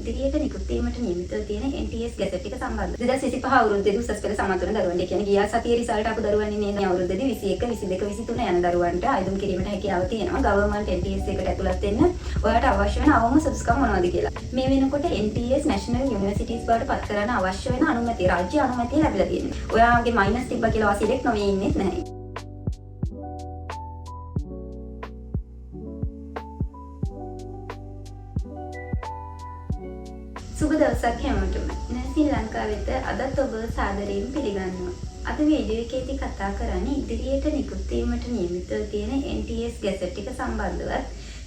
ඉදිරියට නිකුත් වීමට නියමිතව තියෙන NTS ගැසට් එක සම්බන්ධ 2025 අවුරුද්දේදී උසස් පෙළ සමත් වන දරුවන්. ඒ කියන්නේ ගිය සතියේ රිසල්ට් ආපු දරුවන් ඉන්නේ මේ අවුරුද්දේදී 21, 22, 23 යන දරුවන්ට අයදුම් කිරීමට හැකියාව තියෙනවා. ගවර්න්මන්ට් NTS එකට ඇතුළත් වෙන්න ඔයාලට අවශ්‍ය වෙන අවම සුදුසුකම් මොනවද කියලා. මේ වෙනකොට NTS National Universities බවට පත් කරන්න අවශ්‍ය වෙන අනුමැතිය, රාජ්‍ය අනුමැතිය ලැබිලා තියෙනවා. ඔයාගේ මයිනස් තිබ්බා කියලා වාසියක් නොවේ ඉන්නේ නැහැ. සුබ දවසක් හැමෝටම. ශ්‍රී ලංකාවෙත අදත් ඔබ සාදරයෙන් පිළිගන්නවා. අද වීඩියෝ එකේදී කතා කරන්නේ ඉදිරියට නිකුත් වීමට නියමිතව තියෙන NTS ගැසට් එක සම්බන්ධව.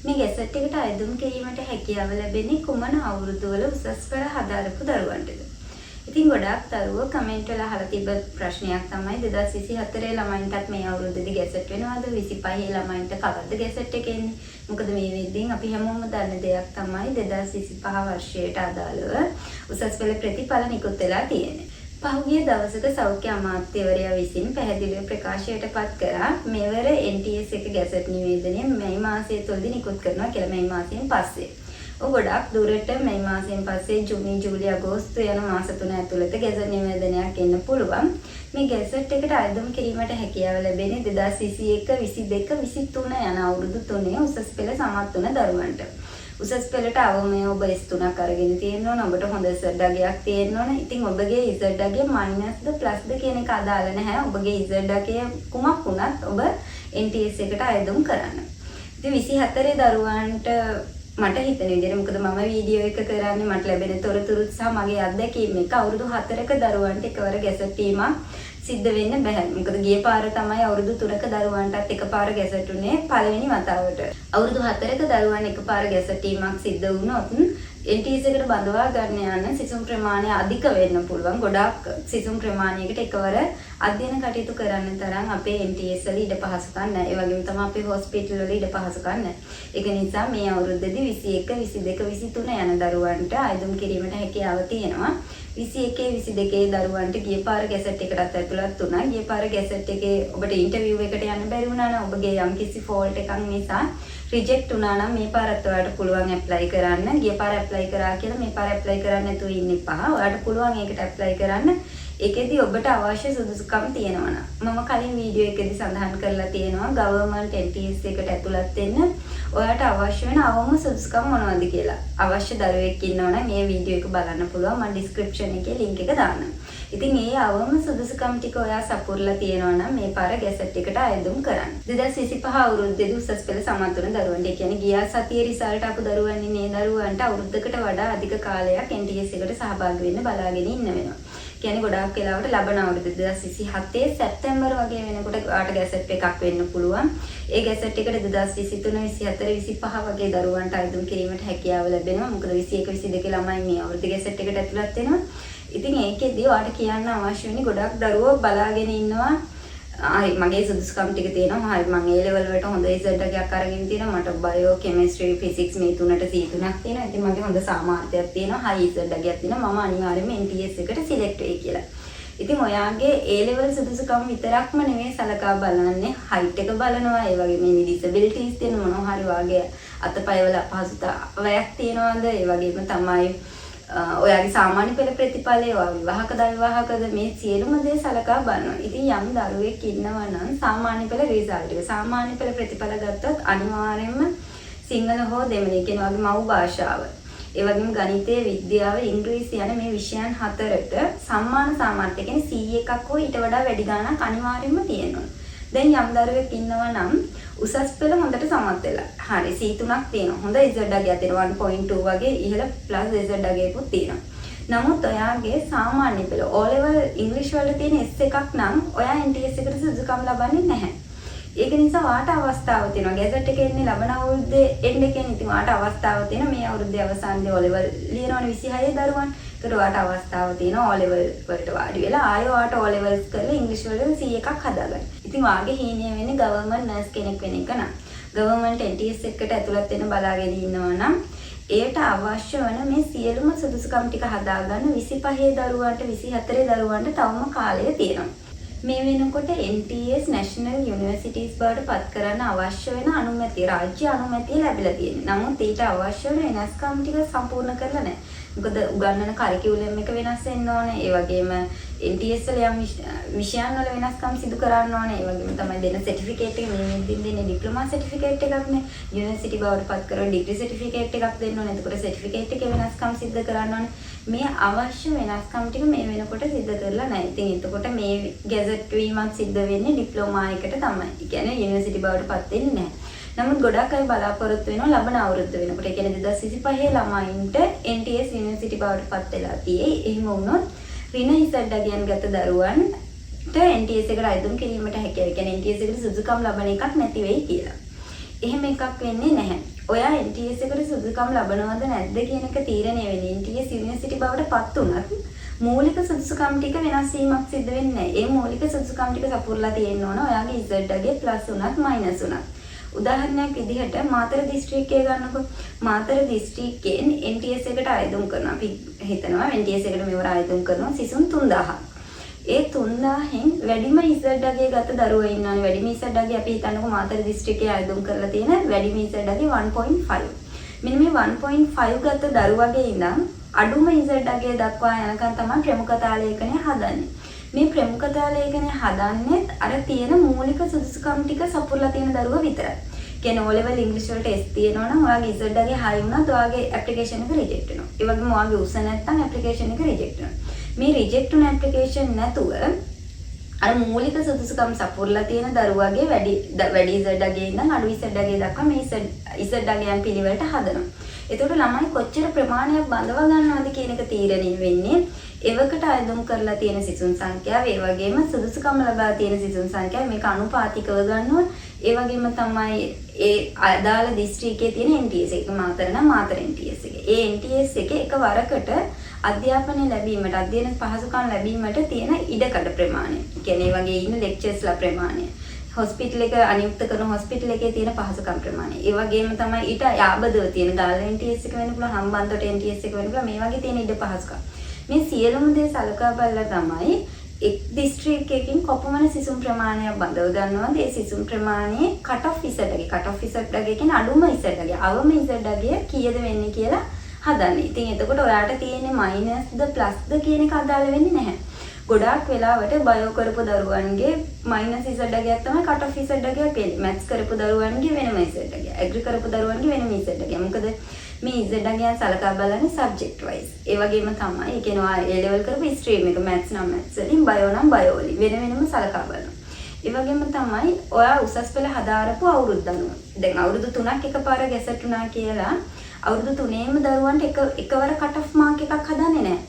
මේ ගැසට් එකට අයදුම් කිරීමට හැකියාව ලැබෙන්නේ කුමන අවුරුදුවල උසස් පෙළ හදාරපු දරුවන්ටද? ඉතින් ගොඩාක් දරුවෝ කමෙන්ට් වල අහලා තිබ්බ ප්‍රශ්නයක් තමයි 2024 ළමයින්ටත් මේ අවුරුද්දේදී ගැසට් වෙනවද? 25 ළමයින්ට කවද්ද ගැසට් එක එන්නේ? මොකද මේ වෙද්දීන් අපි හැමෝම දන්න දෙයක් තමයි 2025 වර්ෂයට අදාළව උසස් පෙළ ප්‍රතිඵල නිකුත් වෙලා තියෙන්නේ. පහුගිය දවසක සෞඛ්‍ය අමාත්‍යවරයා විසින් පැහැදිලිව ප්‍රකාශයට පත් කරා මෙවර NTS එක ගැසට් නිවේදනය මේ මාසය තුලදී නිකුත් කරනවා කියලා. මේ මාසයෙන් පස්සේ ගොඩක් දුරට මේ මාසයෙන් පස්සේ ජූනි, ජූලි, අගෝස්තු යන මාස 3 ඇතුළත ගැසට් නිවේදනයක් එන්න පුළුවන්. මේ ගැසට් එකට අයදුම් කිරීමට හැකියාව ලැබෙන්නේ 2021, 22, 23 යන අවුරුදු 3 උසස් පෙළ සමත් වන දරුවන්ට. උසස් පෙළට අවමයේ ඔබ S3ක් අරගෙන තියෙන්න ඕන. ඔබට හොඳ Z අගයක් තියෙන්න ඕන. ඉතින් ඔබගේ Z අගය මයිනස්ද ප්ලස්ද කියන එක අදාළ නැහැ. ඔබගේ Z අගය කුමක් වුණත් ඔබ NTS එකට අයදුම් කරන්න. ඉතින් 24 දරුවන්ට මට හිතෙන විදිහට මොකද මම වීඩියෝ එක කරන්නේ මට ලැබෙන තොරතුරුත් සහ මගේ අත්දැකීම් එක අවුරුදු 4ක දරුවන්ට එකවර ගැසට් වීමක් සිද්ධ වෙන්න බෑ. මොකද ගිය පාර තමයි අවුරුදු 3ක දරුවන්ටත් එකපාර ගැසට් උනේ පළවෙනි වතාවට. අවුරුදු 4ක දරුවන් එකපාර ගැසට් වීමක් සිද්ධ වුණොත් NTS එකට බඳවා ගන්න යන සිසුන් ප්‍රමාණය අධික වෙන්න පුළුවන්. ගොඩාක් සිසුන් ප්‍රමාණයකට එකවර අධ්‍යයන කටයුතු කරන්න තරම් අපේ NTS වල ඉඩ පහසුකම් නැහැ. ඒ වගේම තමයි අපේ හොස්පිටල් වල ඉඩ පහසුකම් නැහැ. ඒක නිසා මේ අවුරුද්දේදී 21, 22, 23 යන දරුවන්ට අයදුම් කිරීමට හැකියාව තියෙනවා. 21, 22 දරුවන්ට ගිය පාර ගැසට් එකටත් ඇතුළත් වුණා. ගිය පාර ගැසට් එකේ ඔබට ඉන්ටර්විව් එකට යන්න බැරි වුණා නම් ඔබගේ යම්කිසි ෆෝල්ට් එකක් නිසා රිජෙක්ට් වුණා නම් මේ පාරත් ඔයාලට පුළුවන් ඇප්ලයි කරන්න. ගිය පාර ඇප්ලයි කරා කියලා මේ පාර ඇප්ලයි කරන්න නැතුව ඉන්න එපා. ඔයාලට පුළුවන් ඒකට ඇප්ලයි කරන්න. ඒකෙදි ඔබට අවශ්‍ය සුදුසුකම් තියෙනවා නම් මම කලින් වීඩියෝ එකේදී සඳහන් කරලා තියෙනවා ගවර්න්මන්ට් NTS එකට ඇතුළත් වෙන්න ඔයාලට අවශ්‍ය වෙන අවම සුදුසුකම් මොනවද කියලා. අවශ්‍ය දරුවෙක් ඉන්නවා නම් මේ වීඩියෝ එක බලන්න පුළුවන්. මම ඩිස්ක්‍රිප්ෂන් එකේ link එක දාන්නම්. ඉතින් මේ අවම සුදුසුකම් ටික ඔයා සපුරලා තියෙනවා නම් මේ පාර ගැසට් එකට අයදුම් කරන්න. 2025 අවුරුද්දේදී උසස් පෙළ සමත් වන දරුවන්ට, ඒ කියන්නේ ගිය සතියේ රිසල්ට් ආපු දරුවන් ඉන්නේ දරුවන්ට අවුරුද්දකට වඩා අධික කාලයක් NTS එකට සහභාගී වෙන්න බලාගෙන ඉන්න වෙනවා. කියන්නේ ගොඩාක් වෙලාවට ලබන අවුරුදු 2027 සැප්තැම්බර් වගේ වෙනකොට ඔයාලට ගැසට් එකක් වෙන්න පුළුවන්. ඒ ගැසට් එකට 2023, 24, 25 වගේ දරුවන්ට අයදුම් කිරීමට හැකියාව ලැබෙනවා. මොකද 21, 22 ළමයි මේ අවුරුදු ගැසට් එකට ඇතුළත් වෙනවා. ඉතින් ඒකෙදී ඔයාලට කියන්න අවශ්‍ය වෙන්නේ ගොඩක් දරුවෝ බලාගෙන ඉන්නවා. හරි මගේ සුදුසුකම් ටික තියෙනවා. හරි මම A level වලට හොඳ රිසල්ට් එකක් අරගෙන තියෙනවා. මට බයෝ, කෙමිස්ට්‍රි, ෆිසික්ස් මේ තුනට C3ක් තියෙනවා. ඉතින් මගේ හොඳ සාමාර්ථයක් තියෙනවා. හයි රිසල්ට් එකක් තියෙනවා. මම අනිවාර්යයෙන්ම NTS එකට සිලෙක්ට් වෙයි කියලා. ඉතින් ඔයාගේ A level සුදුසුකම් විතරක්ම නෙමෙයි සලකා බලන්නේ. height එක බලනවා. ඒ වගේම මේ disabilities තියෙන මොනවා හරි වාගේ අතපය වල අපහසුතාවයක් තියෙනවද? ඒ වගේම තමයි ඔයාගේ සාමාන්‍ය පෙළ ප්‍රතිඵලය, විවාහකද අවිවාහකද මේ සියලුම දේ සලකා බලනවා. ඉතින් යම් දරුවෙක් ඉන්නවා නම් සාමාන්‍ය පෙළ රිසල්ට් එක, සාමාන්‍ය පෙළ ප්‍රතිඵල ගත්තොත් අනිවාර්යයෙන්ම සිංහල හෝ දෙමළ කියන වගේ මව් භාෂාව, ඒ වගේම ගණිතය, විද්‍යාව, ඉංග්‍රීසි යන මේ විෂයන් හතරට සම්මාන සාමර්ථ්‍ය කියන්නේ C එකක් හෝ ඊට වඩා වැඩි ගණනක් අනිවාර්යයෙන්ම තියෙනවා. දැන් යම් දරුවෙක් ඉන්නවා නම් උසස් පෙළ හොඳට සමත් වෙලා. හරි C3ක් තියෙනවා. හොඳ Z අගයක් තියෙනවා 1.2 වගේ ඉහළ ප්ලස් Z අගයකුත් තියෙනවා. නමුත් ඔයාගේ සාමාන්‍ය පෙළ O level ඉංග්‍රීසි වල තියෙන S එකක් නම් ඔයා NTS එකට සුදුසුකම් ලබන්නේ නැහැ. ඒක නිසා වාට අවස්ථාව තියෙනවා. ගැසට් එක එන්නේ ලබන අවුරුද්දේ එන්න කියන්නේ. ඉතින් වාට අවස්ථාව තියෙනවා මේ අවුරුද්දේ අවසානයේ O level ලියනවනේ 26 දරුවන්. ඒකට වාට අවස්ථාව තියෙනවා O level වලට වාඩි වෙලා ආයෙ වාට O levels කරලා ඉංග්‍රීසි වල C එකක් හදාගන්න. ඉතින් වාගේ හීනය වෙන්නේ ගවර්න්මන්ට් නර්ස් කෙනෙක් වෙන එක නම්. ගවර්න්මන්ට් NTS එකට ඇතුළත් වෙන්න බලාගෙන ඉන්නවා නම් ඒට අවශ්‍ය වන මේ සියලුම සුදුසුකම් ටික හදාගන්න 25 දරුවන්ට 24 දරුවන්ට තවම කාලය තියෙනවා. මේ වෙනකොට NTS National Universities බවට පත් කරන්න අවශ්‍ය වෙන අනුමැතිය, රාජ්‍ය අනුමැතිය ලැබිලා තියෙනවා. නමුත් ඊට අවශ්‍ය වෙන වෙනස්කම් ටික සම්පූර්ණ කරලා නැහැ. මොකද උගන්වන කරිකියුලම් එක වෙනස් වෙන්න ඕනේ. ඒ වගේම NTS වල යම් විෂයන් වල වෙනස්කම් සිදු කරන්න ඕනේ. ඒ වගේම තමයි දෙන සර්ටිෆිකේට් එක මේ මෙද්දින් දෙන්නේ ඩිප්ලෝමා සර්ටිෆිකේට් එකක් නේ. යුනිවර්සිටි බවට පත් කරන ඩිග්‍රී සර්ටිෆිකේට් එකක් දෙන්න ඕනේ. එතකොට සර්ටිෆිකේට් එකේ වෙනස්කම් සිදු කරන්න ඕනේ. මේ අවශ්‍ය වෙනස්කම් ටික මේ වෙනකොට සිදු කරලා නැහැ. ඉතින් එතකොට මේ ගැසට් වීමක් සිද්ධ වෙන්නේ ඩිප්ලෝමා එකට තමයි. ඒ කියන්නේ යුනිවර්සිටි බවට පත් වෙන්නේ නැහැ. නමුත් ගොඩක් අය බලාපොරොත්තු වෙනවා ලබන අවුරුද්ද වෙනකොට. ඒ කියන්නේ 2025 ළමයින්ට NTS යුනිවර්සිටි බවට පත් වෙලා තියෙයි. එහෙම වුණොත් ඍණ ඉසඩ්ඩගයන් ගත දරුවන්ට NTS එකට අයදුම් කිරීමට හැකියාව. ඒ කියන්නේ NTS එකට සුදුසුකම් ලබන එකක් නැති වෙයි කියලා. එහෙම එකක් වෙන්නේ නැහැ. ඔයා NTS එකට සුදුසුකම් ලබනවද නැද්ද කියන එක තීරණය වෙන්නේ NTS යුනිවර්සිටි බවට පත් වුණත් මූලික සුදුසුකම් ටික වෙනස් වීමක් සිද්ධ වෙන්නේ නැහැ. ඒ මූලික සුදුසුකම් ටික සපුරලා තියෙන්න ඕන. ඔයාගේ ඉසඩ්ඩගේ ප්ලස් උනත් මයිනස් උනත්. උදාහරණයක් විදිහට මාතර දිස්ත්‍රික්කය ගන්නකො. මාතර දිස්ත්‍රික්කයෙන් NTS එකට ආයුම් කරනවා. අපි හිතනවා NTS එකට මෙවර ආයුම් කරනවා සිසුන් 3000ක්. ඒ 3000න් වැඩිම ඉසඩ්ඩගේ ගත දරුවෝ ඉන්නවනේ. වැඩිම ඉසඩ්ඩගේ අපි හිතන්නකො මාතර දිස්ත්‍රික්කයේ ආයුම් කරලා තියෙන වැඩිම ඉසඩ්ඩගේ 1.5. මෙන්න මේ 1.5 ගත දරුවගේ ඉඳන් අඩුම ඉසඩ්ඩගේ දක්වා යනකම් තමයි ප්‍රමුඛතා ලේඛනය හදන්නේ. මේ ප්‍රමුඛතා ලේඛනය හදන්නේ අර තියෙන මූලික සුදුසුකම් ටික සපුරලා තියෙන දරුවෝ විතරයි. කියන්නේ O level English වලට S තියෙනවා නම් ඔයාගේ ඉසඩ්ඩගේ high වුණත් ඔයාගේ application එක reject වෙනවා. ඒ වගේම ඔයාගේ උස නැත්නම් application එක reject වෙනවා. මේ reject වුණ application නැතුව අර මූලික සුදුසුකම් සපුරලා තියෙන දරුවගේ වැඩි ඉසඩ්ඩගේ ඉඳන් අඩු ඉසඩ්ඩගේ දක්වා මේ ඉසඩ්ඩගයන් පිළිවෙලට හදනවා. එතකොට ළමයි කොච්චර ප්‍රමාණයක් බඳව ගන්නවද කියන එක තීරණය වෙන්නේ එවකට ආයුම් කරලා තියෙන සිසුන් සංඛ්‍යාව, ඒ වගේම සුදුසුකම් ලබා තියෙන සිසුන් සංඛ්‍යාව මේක අනුපාතිකව ගන්නවා. ඒ වගේම තමයි ඒ අදාළ දිස්ත්‍රික්කයේ තියෙන NTS එක මාතර නම් මාතර NTS එක. ඒ NTS එකේ එකවරකට අධ්‍යාපනය ලැබීමට, අධ්‍යයන පහසුකම් ලැබීමට තියෙන ඉඩකඩ ප්‍රමාණය. ඒ කියන්නේ ඒ වගේ ඉන්න ලෙක්චර්ස්ලා ප්‍රමාණය. හොස්පිටල් එක අනියුක්ත කරන හොස්පිටල් එකේ තියෙන පහසුකම් ප්‍රමාණය. ඒ වගේම තමයි ඊට යාබදව තියෙන ගාල්ල NTS එක වෙන්න පුළුවන්, හම්බන්තොට NTS එක වෙන්න පුළුවන්. මේ වගේ තියෙන ඉඩ පහසුකම්. මේ සියලුම දේ සලකා බලලා තමයි එක් දිස්ත්‍රික්කයකින් කොපමණ සිසුන් ප්‍රමාණයක් බඳව ගන්නවද? ඒ සිසුන් ප්‍රමාණයේ කට් ඔෆ් ඉසඩ්ඩගේ කියන්නේ අඩුම ඉසඩ්ඩගේ, අවම ඉසඩ්ඩගේ කීයද වෙන්නේ කියලා හදන්නේ. ඉතින් එතකොට ඔයාට තියෙන්නේ මයිනස්ද ප්ලස්ද කියන එක අදාළ වෙන්නේ නැහැ. ගොඩාක් වෙලාවට බයෝ කරපු දරුවන්ගේ මයිනස් ඉසඩ්ඩගයක් තමයි කට් ඔෆ් ඉසඩ්ඩගයක් වෙන්නේ. මැත්ස් කරපු දරුවන්ගේ වෙනම ඉසඩ්ඩගයක්. ඇග්‍රි කරපු දරුවන්ගේ වෙනම ඉසඩ්ඩගයක්. මොකද මේ ඉසඩ්ඩගයන් සලකා බලන්නේ සබ්ජෙක්ට් වයිස්. ඒ වගේම තමයි ඒ කියනවා A level කරපු ස්ට්‍රීම් එක මැත්ස් නම් මැත්ස් වලින් බයෝ නම් බයෝ වලින් වෙනම සලකා බලනවා. ඒ වගේම තමයි ඔයා උසස් පෙළ හදාරපු අවුරුද්ද අනුව. දැන් අවුරුදු 3ක් එකපාර ගැසට් වුණා කියලා අවුරුදු 3ේම දරුවන්ට එකවර කට් ඔෆ් මාක් එකක් හදන්නේ නැහැ.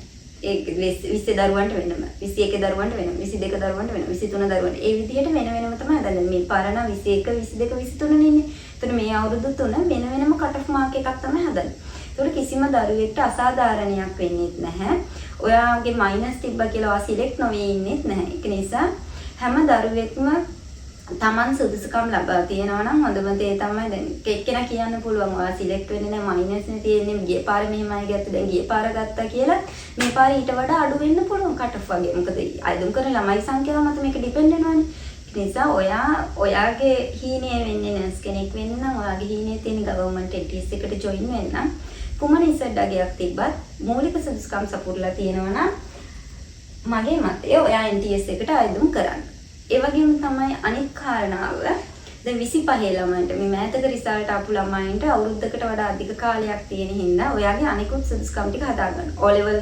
ඒ 20 දරුවන්ට වෙනම, 21 දරුවන්ට වෙනම, 22 දරුවන්ට වෙනම, 23 දරුවන්ට. ඒ විදිහට වෙනම තමයි හදන්නේ. මේ පාරණ 21, 22, 23 නේ ඉන්නේ. එතකොට මේ අවුරුදු 3 වෙනම කට් ඔෆ් මාක් එකක් තමයි හදන්නේ. එතකොට කිසිම දරුවෙක්ට අසාධාරණයක් වෙන්නේ නැහැ. ඔයාගේ මයිනස් තිබ්බා කියලා ඔයා සිලෙක්ට් නොවී ඉන්නෙත් නැහැ. ඒක නිසා හැම දරුවෙක්ම Taman සුදුසුකම් ලබා තියෙනවා නම් හොඳම දේ තමයි දැන් එක්කෙනා කියන්න පුළුවන් ඔයා සිලෙක්ට් වෙන්නේ නැහැ මයිනස් නේ තියෙන්නේ ගිය පාර මෙහෙමයි ගත්තා දැන් ගිය පාර ගත්තා කියලා මේ පාර ඊට වඩා අඩු වෙන්න පුළුවන් කට් ඔෆ් වගේ. මොකද අයදුම් කරන ළමයි සංඛ්‍යාව මත මේක ඩිපෙන්ඩ් වෙනවානේ. ඒ නිසා ඔයාගේ හීනය වෙන්නේ නර්ස් කෙනෙක් වෙන්න නම් ඔයාගේ හීනේ තියෙන ගවර්න්මන්ට් NTS එකට ජොයින් වෙන්න නම් කුමන ඉසඩ්ඩගයක් තිබ්බත් මූලික සුදුසුකම් සපුරලා තියෙනවා නම් මගේ මතය ඔයා NTS එකට අයදුම් කරන්න. ඒ වගේම තමයි අනිත් කාරණාව දැන් 25 ළමයින්ට මේ මෑතක රිසල්ට් ආපු ළමයින්ට අවුරුද්දකට වඩා අධික කාලයක් තියෙන හින්දා ඔයාගේ අනිකුත් සුදුසුකම් ටික හදාගන්න. O level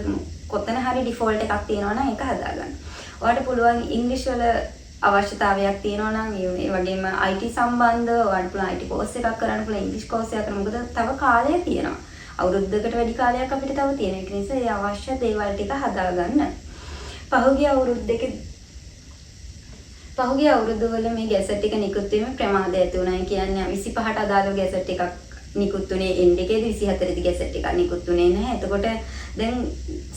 කොතන හරි ඩිෆෝල්ට් එකක් තියෙනවා නම් ඒක හදාගන්න. ඔයාලට පුළුවන් ඉංග්‍රීසි වල අවශ්‍යතාවයක් තියෙනවා නම් ඒ වගේම IT සම්බන්ධ ඔයාලට පුළුවන් IT කෝස් එකක් කරන්න පුළුවන් ඉංග්‍රීසි කෝස් එකක් කරන්න. මොකද තව කාලය තියෙනවා. අවුරුද්දකට වැඩි කාලයක් අපිට තව තියෙන. ඒක නිසා ඒ අවශ්‍ය දේවල් ටික හදාගන්න. පහුගිය අවුරුද්දවල මේ ගැසට් එක නිකුත් වීම ප්‍රමාදය ඇති වුණා කියන්නේ 25ට අදාළ ගැසට් එකක් නිකුත් වුණේ එන්ඩ් එකේදී 24 දී ගැසට් එකක් නිකුත් වුණේ නැහැ. එතකොට දැන්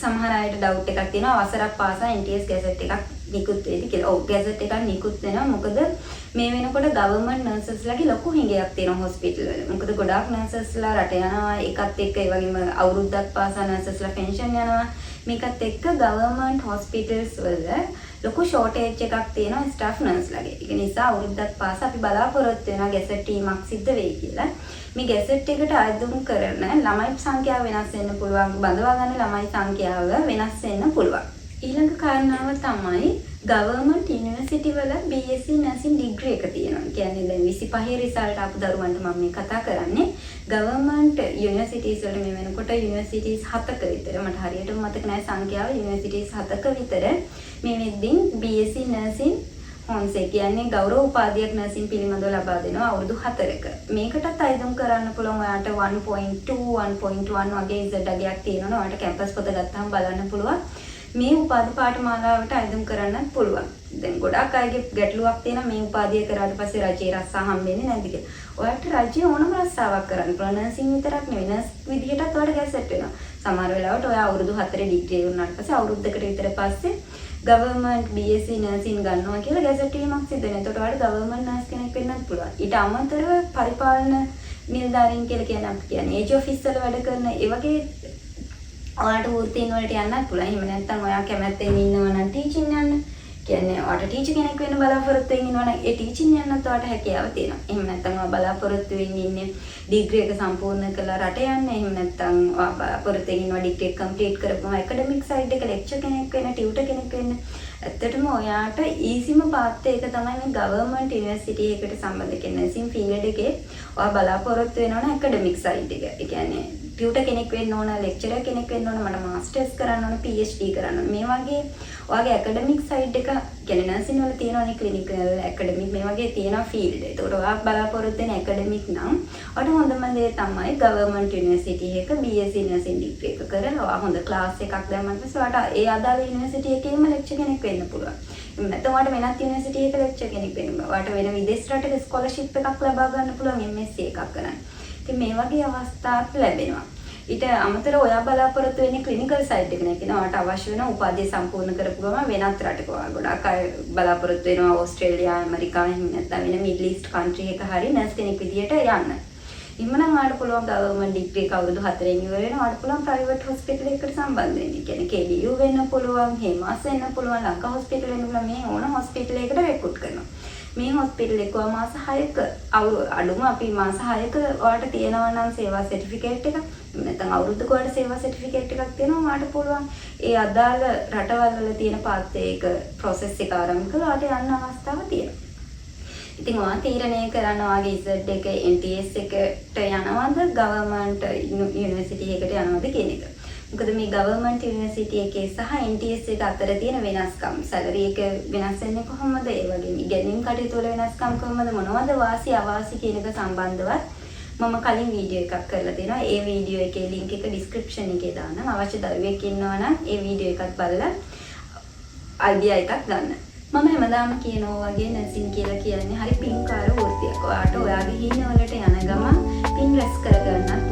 සමහර අයට ඩවුට් එකක් තියෙනවා අවසරක් පාසා NTS ගැසට් එකක් නිකුත් වෙයිද කියලා. ඔව් ගැසට් එකක් නිකුත් වෙනවා. මොකද මේ වෙනකොට ගවර්න්මන්ට් නර්සස්ලාගේ ලොකු හිඟයක් තියෙනවා හොස්පිටල් වල. මොකද ගොඩාක් නර්සස්ලා රට යනවා. ඒකත් එක්ක ඒ වගේම අවුරුද්දක් පාසා නර්සස්ලා පෙන්ෂන් යනවා. මේකත් එක්ක ගවර්න්මන්ට් හොස්පිටල්ස් වල ලොකු ෂෝටේජ් එකක් තියෙනවා ස්ටාෆ් නර්ස්ලාගේ. ඒක නිසා අවුරුද්දක් පාසා අපි බලාපොරොත්තු වෙනවා ගැසට් ටීමක් සිද්ධ වෙයි කියලා. මේ ගැසට් එකට ආයුධම් කරන ළමයි සංඛ්‍යාව වෙනස් වෙන්න පුළුවන්. බඳවා ගන්න ළමයි සංඛ්‍යාව වෙනස් වෙන්න පුළුවන්. ඊළඟ කාරණාව තමයි ගවර්න්මන්ට් යුනිවර්සිටි වල BSc නර්සින් ඩිග්‍රී එක තියෙනවා. කියන්නේ දැන් 25 රිසල්ට් ආපු දරුවන්ට මම මේ කතා කරන්නේ. ගවර්න්මන්ට් යුනිවර්සිටිස් වල මේ වෙනකොට යුනිවර්සිටිස් 7ක විතර මට හරියටම මතක නැහැ සංඛ්‍යාව යුනිවර්සිටිස් 7ක විතර මේ වෙද්දී BSc නර්සින් හොන්සේ කියන්නේ ගෞරව උපාධියක් නර්සින් පිළිබඳව ලබා දෙනවා අවුරුදු 4ක. මේකටත් අයදුම් කරන්න පුළුවන් ඔයාට 1.2 1.1 වගේ ඉසඩ් අගයක් තියෙනවා. ඔයාට කැම්පස් පොත ගත්තාම බලන්න පුළුවන්. මේ උපාධි පාඨමාලාවට අයදුම් කරන්නත් පුළුවන්. දැන් ගොඩක් අයගේ ගැටලුවක් තියෙනවා මේ උපාධිය කරාට පස්සේ රජයේ රස්සා හම්බෙන්නේ නැද්ද කියලා. ඔයාලට රජයේ ඕනම රස්සාවක් කරන්න පුළුවන්. නර්සින් විතරක් නෙවෙයි නර්ස් විදිහටත් ඔයාලට ගැසට් වෙනවා. සමහර වෙලාවට ඔයා අවුරුදු 4 ඩිග්‍රී වුණාට පස්සේ අවුරුද්දකට විතර පස්සේ ගවර්න්මන්ට් BSc නර්සින් ගන්නවා කියලා ගැසට් වීමක් සිදු වෙනවා. ඒකට ඔයාලට ගවර්න්මන්ට් නර්ස් කෙනෙක් වෙන්නත් පුළුවන්. ඊට අමතරව පරිපාලන නිලධාරීන් කියලා කියන අපි කියන්නේ ඒජ් ඔෆිස් වල වැඩ කරන ඒ වගේ ඔයාලට වෘත්තීන් වලට යන්නත් පුළුවන්. එහෙම නැත්නම් ඔයා කැමැත්තෙන් ඉන්නවා නම් ටීචින් යන්න. කියන්නේ ඔයාට ටීචර් කෙනෙක් වෙන්න බලාපොරොත්තු වෙමින් ඉන්නවා නම් ඒ ටීචින් යන්නත් ඔයාට හැකියාව තියෙනවා. එහෙම නැත්නම් ඔයා බලාපොරොත්තු වෙමින් ඉන්නේ ඩිග්‍රී එක සම්පූර්ණ කරලා රට යන්න. එහෙම නැත්නම් ඔයා බලාපොරොත්තු වෙමින් ඉන්නවා ඩිග්‍රී එක කම්ප්ලීට් කරපුවම ඇකඩමික් සයිඩ් එක ලෙක්චර් කෙනෙක් වෙන්න, ටියුටර් කෙනෙක් වෙන්න. ඇත්තටම ඔයාට ඊසිම පාත් එක තමයි මේ ගවර්න්මන්ට් යුනිවර්සිටි එකට සම්බන්ධ කෙනෙක් නර්සින් ෆීල්ඩ් එකේ ඔයා බලාපොරොත්තු වෙනවා නම් ඇකඩමික් සයිඩ් එක. ඒ කියන්නේ ටියුටර් කෙනෙක් වෙන්න ඕන, ලෙක්චරර් කෙනෙක් වෙන්න ඕන, මට මාස්ටර්ස් කරන්න ඕන, PhD කරන්න ඕන. මේ වගේ ඔයාගේ ඇකඩමික් සයිඩ් එක කියන්නේ නර්සින් වල තියෙනවානේ ක්ලිනිකල් ඇකඩමික් මේ වගේ තියෙනවා ෆීල්ඩ්. ඒකට ඔයා බලාපොරොත්තු වෙන ඇකඩමික් නම් ඔයාට හොඳම දේ තමයි ගවර්න්මන්ට් යුනිවර්සිටි එක BSc නර්සින් ඩිග්‍රී එක කරලා ඔයා හොඳ ක්ලාස් එකක් දැම්මම පස්සේ ඔයාට ඒ අදාළ යුනිවර්සිටි එකේම ලෙක්චර් කෙනෙක් වෙන්න පුළුවන්. එහෙම නැත්නම් ඔයාට වෙනත් යුනිවර්සිටි එකක ලෙක්චර් කෙනෙක් වෙන්න පුළුවන්. ඔයාට වෙන විදේශ රටක ස්කෝලර්ෂිප් එකක් ලබා ගන්න පුළුවන් MSc එකක් කරන්න. ඉතින් මේ වගේ අවස්ථාත් ලැබෙනවා. ඊට අමතරව ඔයා බලාපොරොත්තු වෙන්නේ ක්ලිනිකල් සයිඩ් එක නේ. කියනවා ඔයාට අවශ්‍ය වෙන උපාධිය සම්පූර්ණ කරපු ගමන් වෙනත් රටක ඔයා ගොඩක් අය බලාපොරොත්තු වෙනවා ඕස්ට්‍රේලියා, ඇමරිකාව එහෙම නැත්නම් වෙන මිඩල් ඊස්ට් කන්ට්‍රි එක හරි නර්ස් කෙනෙක් විදියට යන්න. ඉන්නනම් ඔයාට පුළුවන් ගවර්න්මන්ට් ඩිග්‍රී එක අවුරුදු 4න් ඉවර වෙනවා. ඔයාට පුළුවන් ප්‍රයිවට් හොස්පිටල් එකකට සම්බන්ධ වෙන්න. කියන්නේ KDU වෙන්න පුළුවන්, හේමාස් වෙන්න පුළුවන්, ලංකා හොස්පිටල් වෙන්න පුළුවන්. මේ ඕන හොස්පිටල් එකකට රෙක්රුට් කරනවා. මේ හොස්පිටල් එක මාස 6ක අඩුම අපි මාස 6ක ඔයාලට තියෙනවා නම් සේවා සර්ටිෆිකේට් එක නැත්නම් අවුරුද්දක ඔයාලට සේවා සර්ටිෆිකේට් එකක් තියෙනවා ඔයාලට පුළුවන් ඒ අදාළ රටවල් වල තියෙන පාත් ඒක ප්‍රොසෙස් එක ආරම්භ කළා ඔයාලට යන්න අවස්ථාව තියෙනවා. ඉතින් ඔයා තීරණය කරන්න ඔයාගේ ඉසඩ් එක NTS එකට යනවද ගවර්න්මන්ට් යුනිවර්සිටි එකට යනවද කියන එක. මොකද මේ ගවර්න්මන්ට් යුනිවර්සිටි එකේ සහ NTS එක අතර තියෙන වෙනස්කම් සැලරි එක වෙනස් වෙන්නේ කොහොමද? ඒ වගේම ඉගෙනීම් කටයුතු වල වෙනස්කම් කොහොමද? මොනවද වාසි අවාසි කියන එක සම්බන්ධවත් මම කලින් වීඩියෝ එකක් කරලා තියෙනවා. ඒ වීඩියෝ එකේ link එක description එකේ දාන්නම්. අවශ්‍ය දරුවෙක් ඉන්නවා නම් ඒ වීඩියෝ එකත් බලලා idea එකක් ගන්න. මම හැමදාම කියනවා වගේ නර්සින් කියලා කියන්නේ හරි පින්කාර වෘත්තියක්. ඔයාට ඔයාගේ හිණ වලට යන ගමන් පින් රැස් කරගන්නත්